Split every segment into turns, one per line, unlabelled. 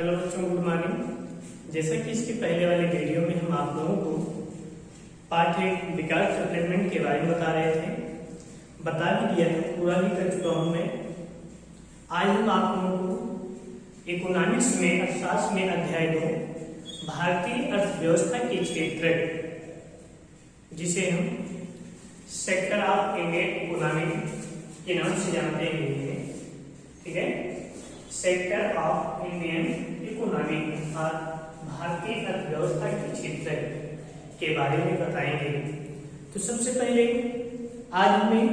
Hello बच्चों, good morning. जैसा कि इसके पहले वाले वीडियो में हम आप लोगों को पार्ट 1 विकास डेवलपमेंट के बारे में बता रहे थे, बता भी दिया है, पूरा भी कर चुका हूं मैं। आज हम आप लोगों को इकोनॉमिक्स में अर्थशास्त्र में अध्याय 2 भारतीय अर्थव्यवस्था के क्षेत्र, जिसे हम सेक्टर ऑफ इंडियन इकोनॉमी के नाम से जानते हैं, ठीक है। सेक्टर ऑफ इंडियन इकोनॉमी अर्थात भारतीय अर्थव्यवस्था के क्षेत्र के बारे में बताएंगे। तो सबसे पहले आज हमें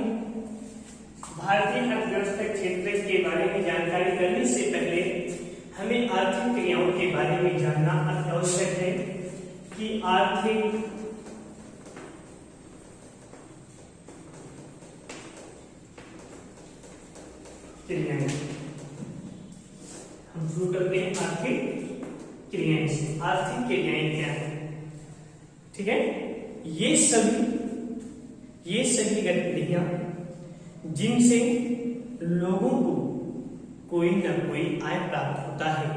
भारतीय अर्थव्यवस्था क्षेत्र के बारे में जानकारी करने से पहले हमें आर्थिक क्रियाओं के बारे में जानना आवश्यक है कि आर्थिक क्रियाएं, हम शुरू करते हैं आर्थिक क्रियाएं से। आर्थिक क्रियाएं क्या है, ठीक है। ये सभी गतिविधियां जिनसे लोगों को कोई ना कोई आय प्राप्त होता है,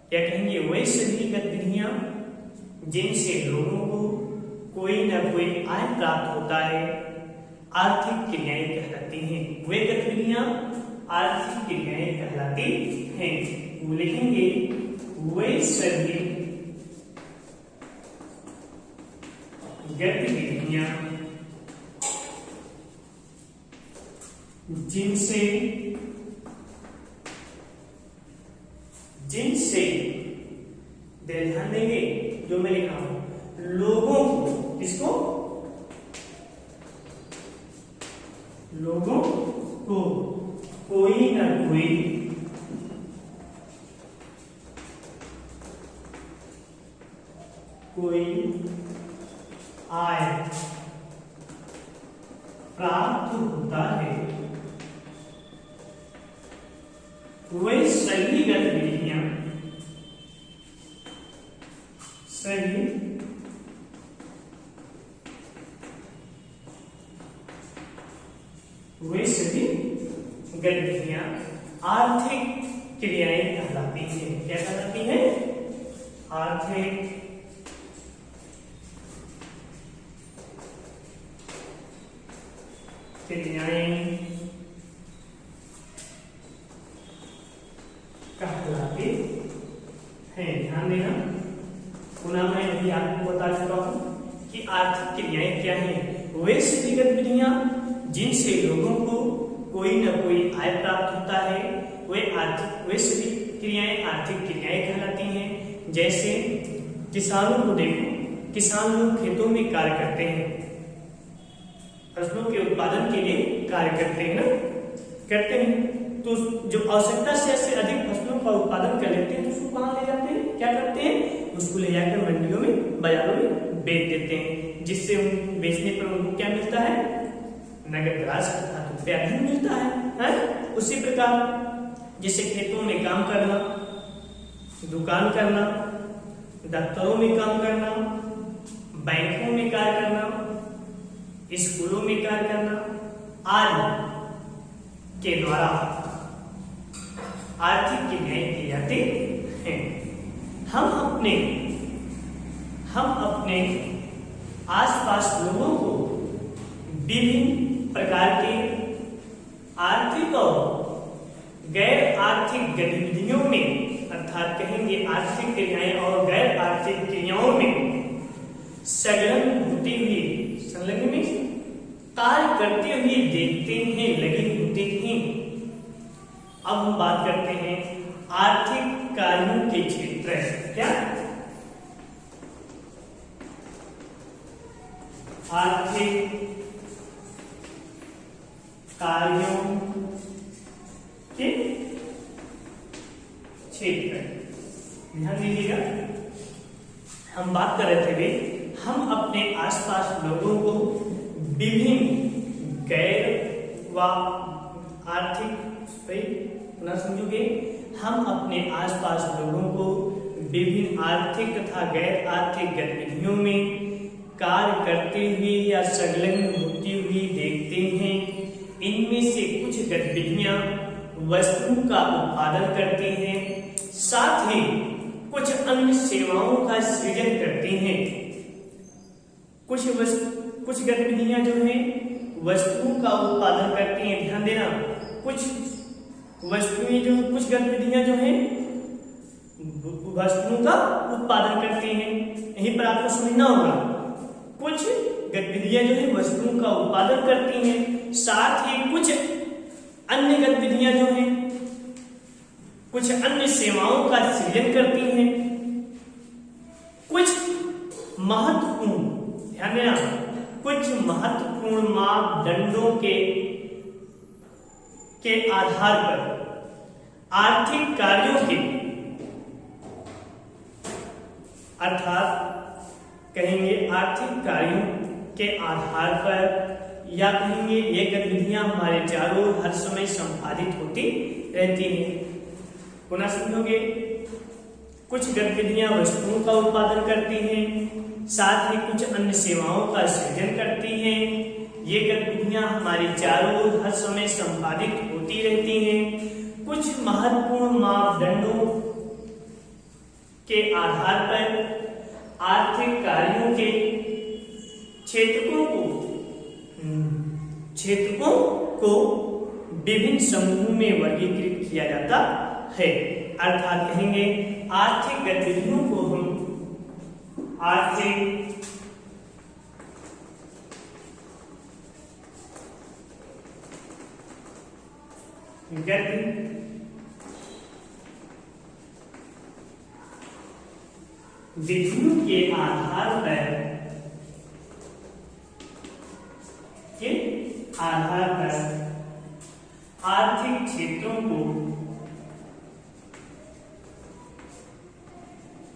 क्या कहेंगे, वे सभी गतिविधियां जिनसे लोगों को कोई ना कोई आय प्राप्त होता है, आर्थिक क्रियाएं कहलाती हैं। वे गतिविधियां आर्थिक क्रियाएं कहलाती हैं। वो लिखेंगे वे सभी गतिविधियां जिनसे ध्यान देंगे, जो मैं लिखा हूं, लोगों को, किसको, लोगों को कोई ना कोई आय प्राप्त होता है, वे सभी गतिविधियां आर्थिक क्रियाएं कहलाती हैं। क्या कहलाती हैं? आर्थिक क्रियाएं कहलाती हैं। ध्यान देना, पुनः मैं अभी आपको बता चुका हूं कि आर्थिक क्रियाएं क्या हैं। वे सभी गतिविधियां जिनसे लोगों को कोई न कोई आय प्राप्त होता है, वे सभी क्रियाएं आर्थिक क्रियाएं कहलाती हैं। जैसे किसानों को देखो, किसान लोग खेतों में कार्य करते हैं, फसलों के उत्पादन के लिए कार्य करते हैं ना, करते हैं। तो जो आवश्यकता से अधिक फसलों का उत्पादन कर लेते हैं तो उसको कहाँ ले जाते हैं, क्या करते हैं, उसको ले जाकर मंडियों में, बाजारों में बेच देते हैं, जिससे बेचने पर उनको क्या मिलता है, नगद राशि तथा रुपया भी मिलता है। उसी प्रकार जैसे खेतों में काम करना, दुकान करना, दफ्तरों में काम करना, बैंकों में कार्य करना, स्कूलों में कार्य करना आदि के द्वारा आर्थिक क्रियाएं की जाती हैं। हम अपने आसपास लोगों को विभिन्न प्रकार के आर्थिक और गैर आर्थिक गतिविधियों में, अर्थात कहेंगे आर्थिक क्रियाएं और गैर आर्थिक क्रियाओं में संलग्न होते हुए, संलग्न में कार्य करते हुए देखते हैं, लगे होते हैं। अब हम बात करते हैं आर्थिक कार्यों के क्षेत्र। क्या? आर्थिक कार्यों के क्षेत्र, ध्यान दीजिएगा। हम बात कर रहे थे, हम अपने आसपास लोगों को विभिन्न गैर व आर्थिक, पुनः समझोगे, हम अपने आसपास लोगों को विभिन्न आर्थिक तथा गैर आर्थिक गतिविधियों में कार्य करते हुए या संलग्न होती हुई देखते हैं। इनमें से कुछ गतिविधियां वस्तु का उत्पादन करती हैं, साथ ही कुछ अन्य सेवाओं का सृजन करती हैं। कुछ गतिविधियां जो हैं वस्तुओं का उत्पादन करती हैं। ध्यान देना, कुछ गतिविधियां जो हैं वस्तुओं का उत्पादन करती हैं। यहीं पर आपको समझना होगा, कुछ गतिविधियां जो है वस्तुओं का उत्पादन करती हैं, साथ ही कुछ अन्य गतिविधियां जो हैं कुछ अन्य सेवाओं का सृजन करती हैं। कुछ महत्वपूर्ण, ध्यान देना, कुछ महत्वपूर्ण मापदंडों के आधार पर आर्थिक कार्यों के, अर्थात कहेंगे आर्थिक कार्यों के आधार पर, या कहेंगे ये गतिविधियां हमारे चारों ओर हर समय संपादित होती रहती हैं। पुनः समझोगे, कुछ गतिविधियां वस्तुओं का उत्पादन करती हैं, साथ ही कुछ अन्य सेवाओं का सृजन करती हैं। ये गतिविधियां हमारे चारों ओर हर समय संपादित होती रहती हैं। कुछ महत्वपूर्ण मापदंडों के आधार पर आर्थिक कार्यों के क्षेत्रकों को विभिन्न समूहों में वर्गीकृत किया जाता है। अर्थात कहेंगे आर्थिक गतिविधियों को हम आर्थिक गतिविधियों के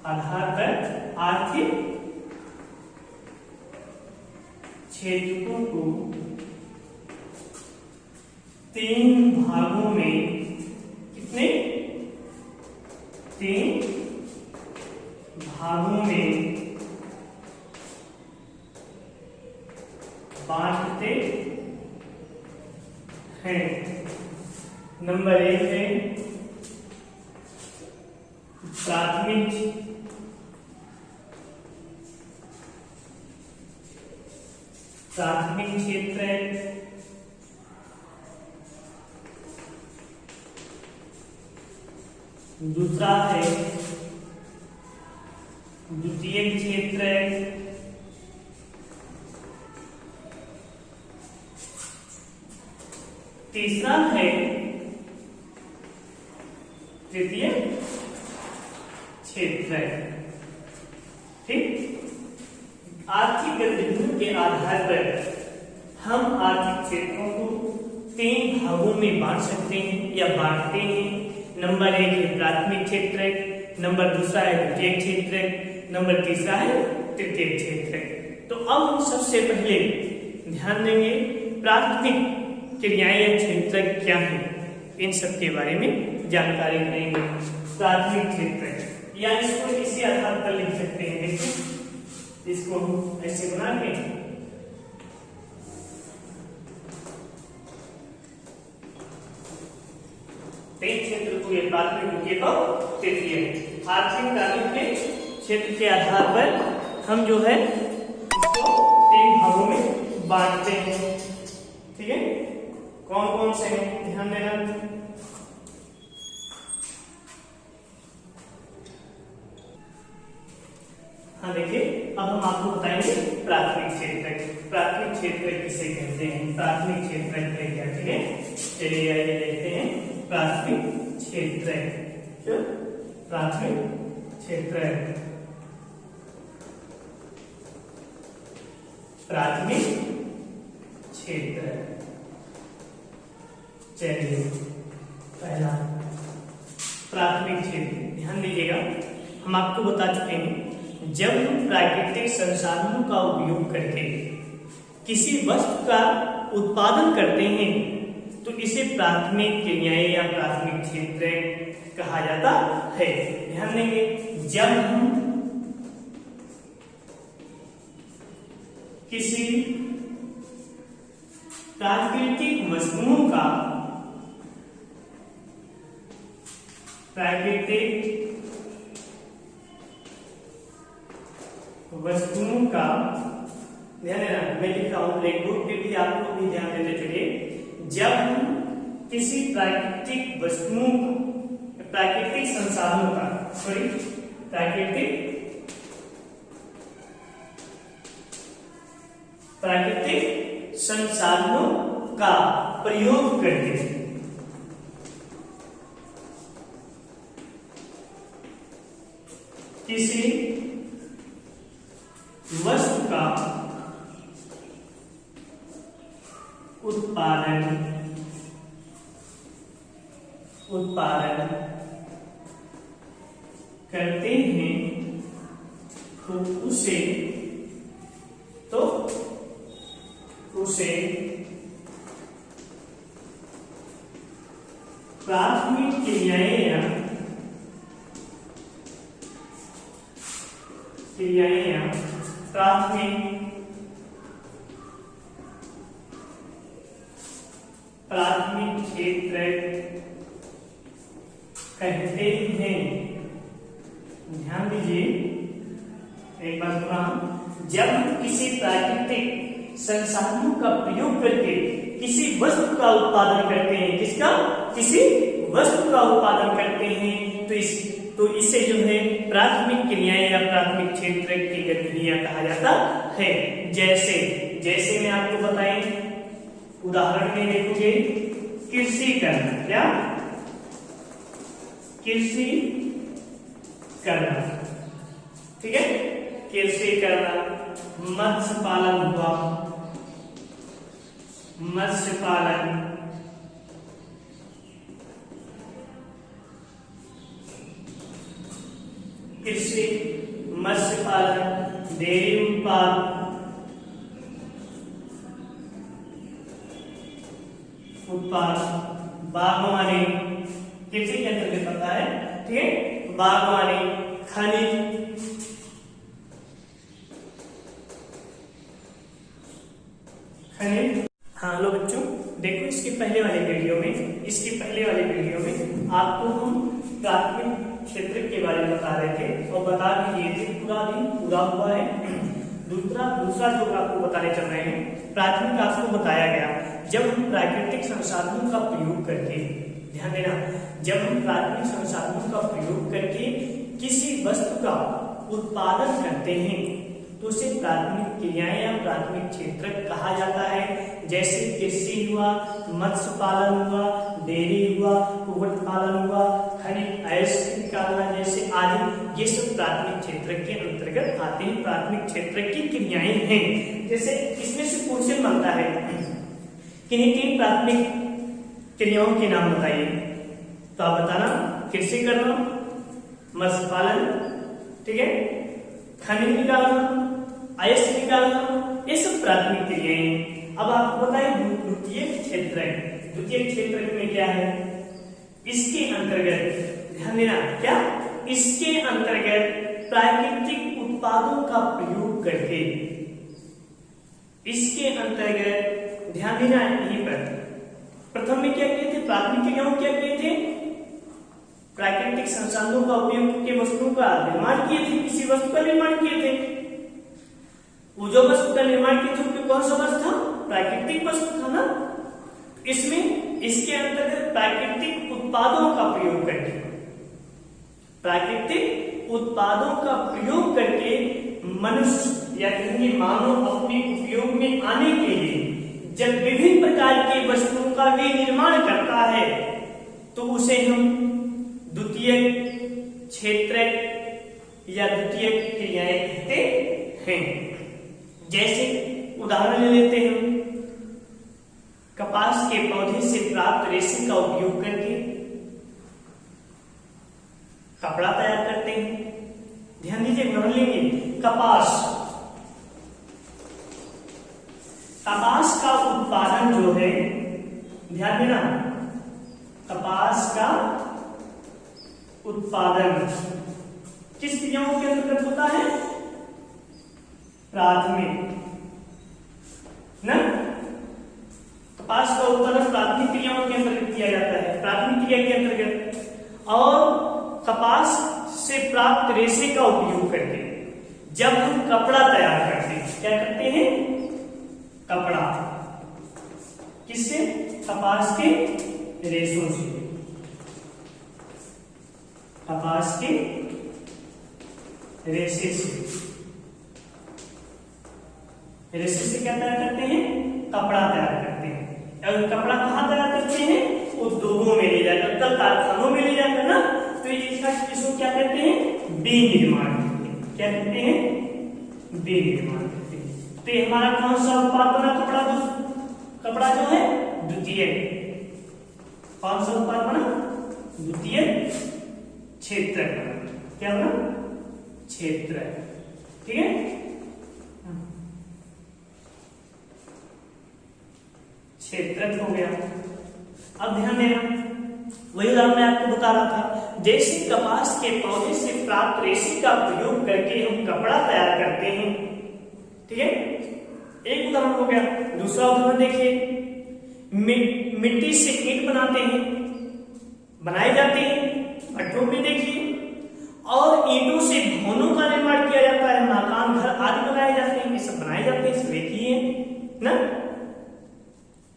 आधार पर आर्थिक क्षेत्रों को तीन भागों में, कितने? 3 भागों में बांटते हैं। नंबर 1 है प्राथमिक क्षेत्र है। दूसरा है द्वितीयक क्षेत्र है। तीसरा है तृतीय क्षेत्र है। ठीक, आर्थिक गतिविधियों के आधार पर हम आर्थिक क्षेत्रों को 3 भागों में बांट सकते हैं या बांटते हैं। नंबर 1 है प्राथमिक क्षेत्र, नंबर दूसरा है द्वितीयक क्षेत्र, नंबर तीसरा है तृतीयक क्षेत्र। तो अब हम सबसे पहले ध्यान देंगे प्राथमिक क्रियाएं या क्षेत्र क्या है, इन सब के बारे में जानकारी लेंगे। प्राथमिक क्षेत्र या इसको इसी आधार पर लिख सकते हैं। देखिए इसको ऐसे बना के क्षेत्र को ये प्राथमिक, द्वितीयक और तृतीय आर्थिक कार्यों के क्षेत्र के आधार पर हम जो है इसको 3 भागों में बांटते हैं। ठीक है, कौन कौन से हैं ध्यान देना। हाँ देखिए, अब हम आपको बताएंगे प्राथमिक क्षेत्र। प्राथमिक क्षेत्र किसे कहते हैं, प्राथमिक क्षेत्र क्या? ठीक है, चलिए आइए देखते हैं प्राथमिक क्षेत्र। प्राथमिक क्षेत्र, प्राथमिक क्षेत्र। चलिए पहला प्राथमिक क्षेत्र, ध्यान दीजिएगा, हम आपको बता चुके हैं जब हम प्राकृतिक संसाधनों का उपयोग करके किसी वस्तु का उत्पादन करते हैं तो इसे प्राथमिक क्रियाएं या प्राथमिक क्षेत्र कहा जाता है। ध्यान देंगे, जब हम किसी प्राकृतिक वस्तुओं का प्राकृतिक वस्तुओं का, ध्यान देना मैं लिखता हूं ब्लैक बोर्ड पे भी, आप लोग भी ध्यान देते चलिए। जब हम किसी प्राकृतिक वस्तुओं का, प्राकृतिक संसाधनों का, सॉरी प्राकृतिक संसाधनों का प्रयोग करते हैं, किसी वस्तु का उत्पादन करते हैं तो उसे प्राथमिक क्रियाएं या प्राथमिक क्षेत्र कहते हैं। ध्यान दीजिए एक बात सुना, जब हम किसी प्राकृतिक संसाधनों का प्रयोग करके किसी वस्तु का उत्पादन करते हैं, किसी वस्तु का उत्पादन करते हैं, तो इसे जो है प्राथमिक क्रियाएं या प्राथमिक क्षेत्र की गतिविधियां कहा जाता है। जैसे मैं आपको बताएं, उदाहरण में देखोगे, कृषि करना, क्या कृषि करना, ठीक है, कृषि करना, मत्स्य पालन हुआ, मत्स्य पालन, कृषि, मत्स्य पालन, डेयरी उत्पाद, बागवानी, कृषि के अंतर्गत आता है, ठीक है, बागवानी, खनिज। हाँ लो बच्चों देखो, इसके पहले वाले वीडियो में आपको हम प्राथमिक क्षेत्र के बारे में बता रहे थे और बता भी दिए थे, पूरा दिन पूरा हुआ है। दूसरा जो आपको बताने चल रहे हैं, प्राथमिक आपको बताया गया, जब हम प्राकृतिक संसाधनों का प्रयोग करके, ध्यान देना, जब हम प्राकृतिक संसाधनों का प्रयोग करके किसी वस्तु का उत्पादन करते हैं तो उसे प्राथमिक क्रियाएं या प्राथमिक क्षेत्र कहा जाता है। जैसे कृषि हुआ, मत्स्य पालन हुआ, डेयरी हुआ, कुक्कुट पालन हुआ, खनिज अयस्क निकालना जैसे आदि, ये सब प्राथमिक क्षेत्र के अंतर्गत आते हैं, प्राथमिक क्षेत्र की क्रियाएं हैं। जैसे इसमें से क्वेश्चन बनता है, किन्हीं तीन प्राथमिक क्रियाओं के नाम बताइए, तो आप बताना, कृषि करना, मत्स्य पालन, ठीक है, खनिज निकालना, अयस्क निकालना, ये सब प्राथमिक क्रियाएं हैं। अब आपको बताएं द्वितीयक क्षेत्र में क्या है, इसके अंतर्गत, ध्यान देना, क्या इसके अंतर्गत प्राकृतिक उत्पादों का प्रयोग करके, इसके अंतर्गत ध्यान देना, यहीं पर प्रथम में क्या किए थे, प्राथमिक क्रियाओं क्या किए थे, प्राकृतिक संसाधनों का उपयोग करके वस्तुओं का निर्माण किए थे, किसी वस्तु का निर्माण किए थे। वो जो वस्तु का निर्माण किए थे कौन सा वस्तु था, प्राकृतिक वस्तु था ना। इसमें इसके अंतर्गत प्राकृतिक उत्पादों का प्रयोग करके, प्राकृतिक उत्पादों का प्रयोग करके मनुष्य या कहेंगे मानव अपने उपयोग में आने के लिए जब विभिन्न प्रकार की वस्तुओं का भी निर्माण करता है तो उसे हम द्वितीयक क्षेत्र या द्वितीयक क्रियाएं कहते हैं। जैसे उदाहरण ले लेते हैं, कपास के पौधे से प्राप्त रेशे का उपयोग करके कपड़ा तैयार करते हैं। ध्यान दीजिए, उदाहरण लेंगे, कपास का उत्पादन जो है, ध्यान देना, कपास का उत्पादन किस क्रियाओं के अंतर्गत होता है, प्राथमिक ना। कपास का उत्पादन प्राथमिक क्रियाओं के अंतर्गत किया जाता है, प्राथमिक क्रिया के अंतर्गत। और कपास से प्राप्त रेशे का उपयोग करके जब हम कपड़ा तैयार करते हैं, क्या करते हैं? कपड़ा। किससे? कपास के रेशों से। कपास के रेशे से। रेशे से क्या तैयार करते हैं? कपड़ा तैयार करते हैं। और कपड़ा कहाँ तैयार करते हैं? उद्योगों में ले जाकर, कल कारखानों में ले जाकर ना, तो इसको क्या कहते हैं? विनिर्माण करते हैं। क्या कहते हैं? विनिर्माण करते हैं। तो ये हमारा कौन सा उत्पाद बना? कपड़ा जो है द्वितीयक। कौन सा उत्पाद बना? द्वितीयक क्षेत्रक बना। क्या बना? क्षेत्रक। ठीक है। क्षेत्रक हो गया। अब ध्यान देना, वही उदाहरण मैं आपको बता रहा था, जैसे कपास के पौधे से प्राप्त रेशे का प्रयोग करके हम कपड़ा तैयार करते हैं। ठीक है, एक उदाहरण हो गया। दूसरा उदाहरण देखिए, मिट्टी से ईंट बनाते हैं, बनाए जाते हैं भट्ठों में देखिए, और ईंटों से भवनों का निर्माण किया जाता है, मकान घर आदि बनाए जाते हैं, ये सब बनाए जाते हैं, देखिए ना।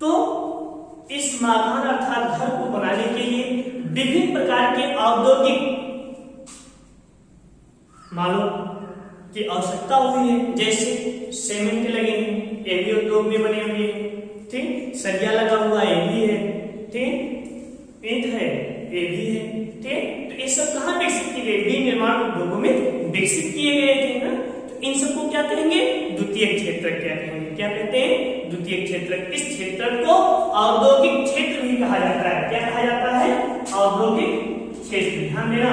तो इस मकान अर्थात घर को बनाने के लिए विभिन्न प्रकार के औद्योगिक मालों की आवश्यकता हुई है। जैसे सीमेंट लगे हैं, ये भी उद्योग में बने हुए हैं। ठीक, सरिया लगा हुआ ये भी है। ठीक, ईंट है ये भी है। ठीक, तो ये सब कहाँ विकसित किए गए? विनिर्माण उद्योगों में विकसित किए गए थे ना। तो इन सबको क्या कहेंगे? द्वितीयक क्षेत्रक। क्या कहेंगे? क्या कहते हैं? द्वितीयक क्षेत्रक। इस क्षेत्र को औद्योगिक क्षेत्र भी कहा जाता है। क्या कहा जाता है? औद्योगिक क्षेत्र। ध्यान देना,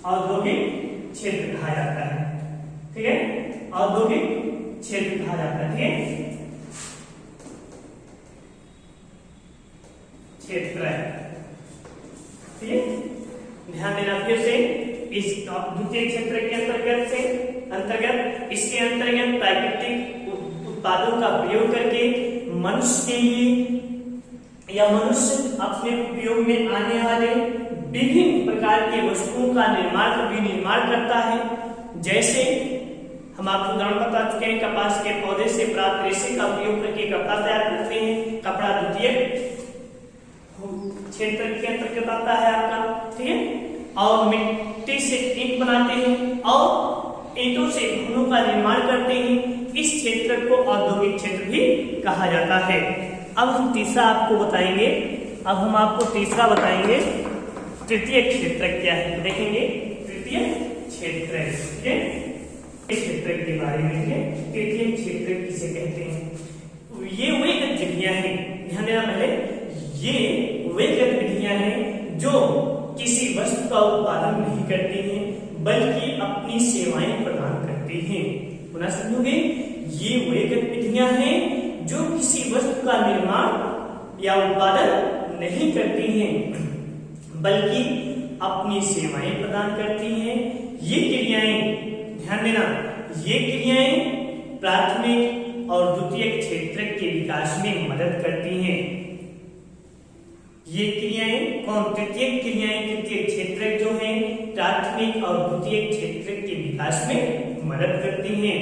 औद्योगिक क्षेत्र कहा जाता है। ठीक है, औद्योगिक क्षेत्र कहा जाता है। ठीक है, क्षेत्र। ठीक है, ध्यान देना फिर से, इस द्वितीय क्षेत्र के अंतर्गत इसके अंतर्गत प्राकृतिक उत्पादों का प्रयोग करके मनुष्य के लिए या मनुष्य अपने उपयोग में आने वाले विभिन्न प्रकार के वस्तुओं का विनिर्माण करता है। जैसे हम आपको उदाहरण बता चुके हैं, कपास के पौधे से प्राप्त रेशे का उपयोग करके कपड़ा तैयार करते हैं। कपड़ा द्वितीय क्षेत्र के अंतर्गत आता है आपका। ठीक है, और मिट्टी से ईंट बनाते हैं और ईंटों से भवनों का निर्माण करते हैं। इस क्षेत्र को औद्योगिक क्षेत्र भी कहा जाता है। अब हम तीसरा आपको बताएंगे। अब हम आपको तीसरा बताएंगे, तृतीय क्षेत्र क्या है। देखेंगे तृतीय क्षेत्र। ठीक है, क्षेत्र के बारे में तृतीय क्षेत्र किसे कहते हैं? ये वे गतिविधियां हैं, ध्यान देना पहले, ये वे गतिविधियां हैं जो किसी वस्तु का उत्पादन नहीं करती हैं बल्कि अपनी सेवाएं प्रदान करती हैं। पुनः समझोगे, ये वे गतिविधियां हैं जो किसी वस्तु का निर्माण या उत्पादन नहीं करती हैं बल्कि अपनी सेवाएं प्रदान करती हैं। ये क्रियाएं, ध्यान देना, ये क्रियाएं प्राथमिक और द्वितीयक क्षेत्र के विकास में मदद करती हैं। ये क्रियाएं कौन? तृतीयक क्रियाएं, तृतीयक क्षेत्र जो है प्राथमिक और द्वितीयक क्षेत्र के विकास में मदद करती हैं।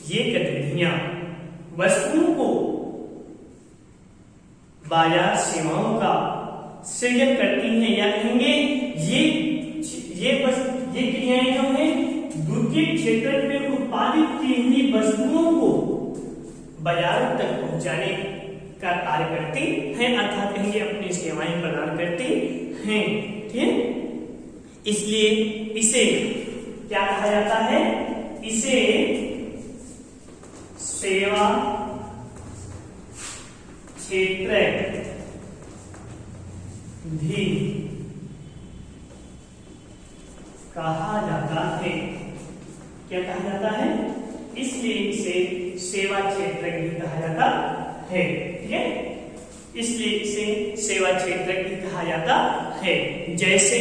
ये गतिविधियां वस्तुओं को बाजार सेवाओं का सृजन करती हैं, या कहेंगे ये क्रियाएं जो है द्वितीयक क्षेत्र में उत्पादित की हुई वस्तुओं को बाजारों तक पहुंचाने का कार्य करती हैं, अर्थात कहेंगे अपनी सेवाएं प्रदान करती हैं। ठीक है, इसलिए इसे क्या कहा जाता है? इसे सेवा क्षेत्र भी कहा जाता है। क्या कहा जाता है? इसलिए इसे सेवा क्षेत्र भी कहा जाता है। ठीक है, इसलिए इसे सेवा क्षेत्र भी कहा जाता है। जैसे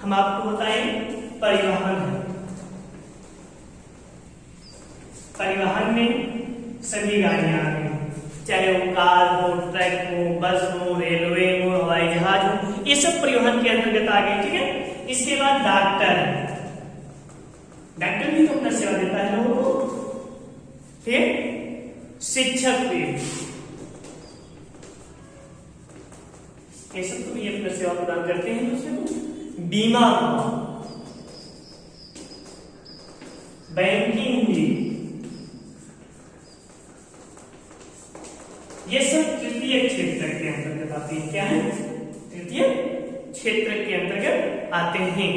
हम आपको बताएं, परिवहन है। परिवहन में सभी गाड़ियां आ गई, चाहे वो कार हो, ट्रक हो, बस हो, रेलवे हो, हवाई जहाज हो, ये सब परिवहन के अंतर्गत आ गए। ठीक है, इसके बाद डॉक्टर, डॉक्टर भी तो अपना सेवा देता है लोगों को। फिर शिक्षक भी, ये सब तो भी अपना सेवा प्रदान करते हैं दूसरे को। बीमा, बैंकिंग भी, ये सब तृतीय क्षेत्र के अंतर्गत आते हैं। क्या है? तृतीय क्षेत्र के अंतर्गत आते हैं।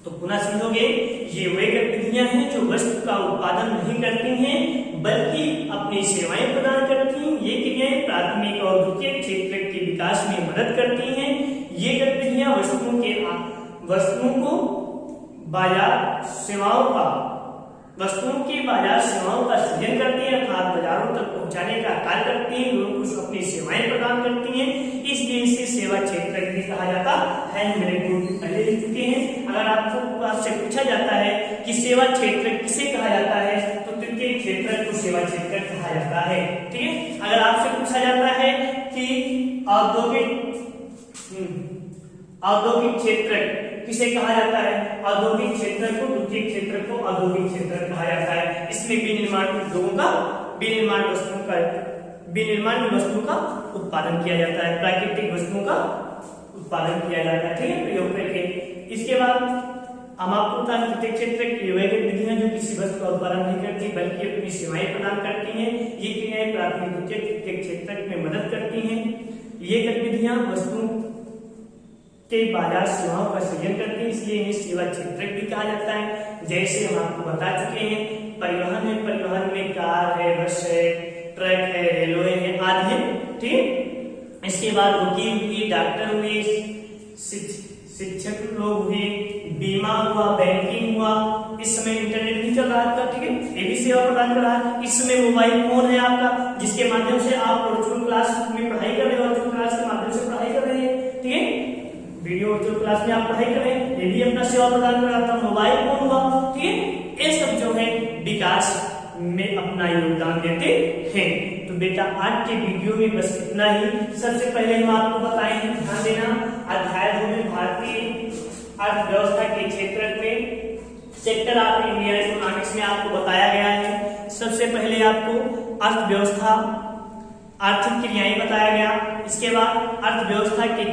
तो पुनः समझोगे, ये वे गतिविधियां हैं जो वस्तु का उत्पादन नहीं करती हैं बल्कि अपनी सेवाएं प्रदान करती हैं। ये क्रियाएं प्राथमिक और द्वितीय क्षेत्र के विकास में मदद करती हैं। ये गतिविधियां वस्तुओं को बाजार सेवाओं का सृजन करती हैं, अर्थात बाजारों तक पहुंचाने का कार्य करती हैं, लोगों को अपनी सेवाएं प्रदान करती हैं। इसलिए इसे सेवा क्षेत्र भी कहा जाता है। मेरे गुरु पहले लिख चुके हैं। अगर आपसे पूछा जाता है कि सेवा क्षेत्र किसे कहा जाता है, तो तृतीय क्षेत्र को सेवा क्षेत्र कहा जाता है। ठीक है, अगर आपसे पूछा जाता है कि औद्योगिक क्षेत्र किसे कहा जाता है, औद्योगिक क्षेत्र को, द्वितीय क्षेत्र को औद्योगिक क्षेत्र कहा जाता है। इसमें विनिर्माण उद्योगों का, विनिर्माण में वस्तुओं का उत्पादन किया जाता है, प्राकृतिक वस्तुओं का उत्पादन किया जाता है। ठीक है, प्रयोग करके। इसके बाद हम आपको बता, तृतीय क्षेत्र की वे गतिविधियां जो किसी वस्तु का उत्पादन नहीं करती बल्कि अपनी सेवाएं प्रदान करती हैं। ये क्रियाएं प्राथमिक द्वितीय तृतीय क्षेत्र में मदद करती हैं। ये गतिविधियां वस्तुओं के बाजार सेवाओं का सृजन करते हैं, इसलिए इन्हें सेवा क्षेत्र भी कहा जाता है। जैसे हम आपको बता चुके हैं, परिवहन में कार है, बस है, ट्रक है, रेलवे है, आदि है। ठीक है, इसके बाद वकील हुई, डॉक्टर हुए, शिक्षक लोग हुए, बीमा हुआ, बैंकिंग हुआ। इस समय इंटरनेट भी चल रहा है। ठीक है, ये भी सेवा प्रदान कर रहा है। इस समय मोबाइल फोन है आपका, जिसके माध्यम से आप वर्चुअल क्लास में पढ़ाई कर रहे हो, वर्चुअल क्लास के माध्यम से पढ़ाई कर रहे हैं। ठीक है, वीडियो वर्चुअल क्लास में आप पढ़ाई कर रहे हैं, ये भी अपना सेवा प्रदान कर रहा था। मोबाइल फोन हुआ। ठीक है, ये सब जो है विकास में अपना योगदान देते हैं। तो बेटा आज के वीडियो में बस इतना ही। सबसे पहले हम आपको बताएं, ध्यान देना, अध्याय 2 में भारतीय अर्थव्यवस्था के क्षेत्र में सेक्टर ऑफ इंडिया इकोनॉमिक्स में आपको बताया गया है। सबसे पहले आपको अर्थव्यवस्था, आर्थिक क्रियाएं बताया गया। इसके बाद अर्थव्यवस्था के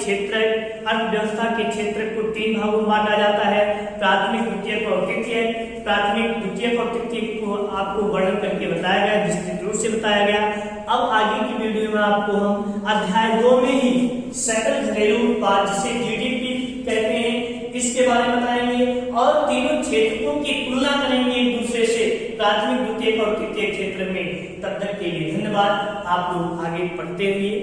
क्षेत्र को 3 भागों में बांटा जाता है, प्राथमिक, द्वितीयक और तृतीय। प्राथमिक, द्वितीयक और तृतीय को आपको वर्णन करके बताया गया, विस्तृत रूप से बताया गया। अब आगे की वीडियो में आपको हम अध्याय 2 में ही सकल घरेलू उत्पाद, जिसे जीडीपी कहते हैं, इसके बारे में बताएंगे और तीनों क्षेत्रों की तुलना करेंगे एक दूसरे से, प्राथमिक, द्वितीयक और तृतीय क्षेत्र में। तब तक के लिए धन्यवाद। आप लोग आगे पढ़ते रहिए।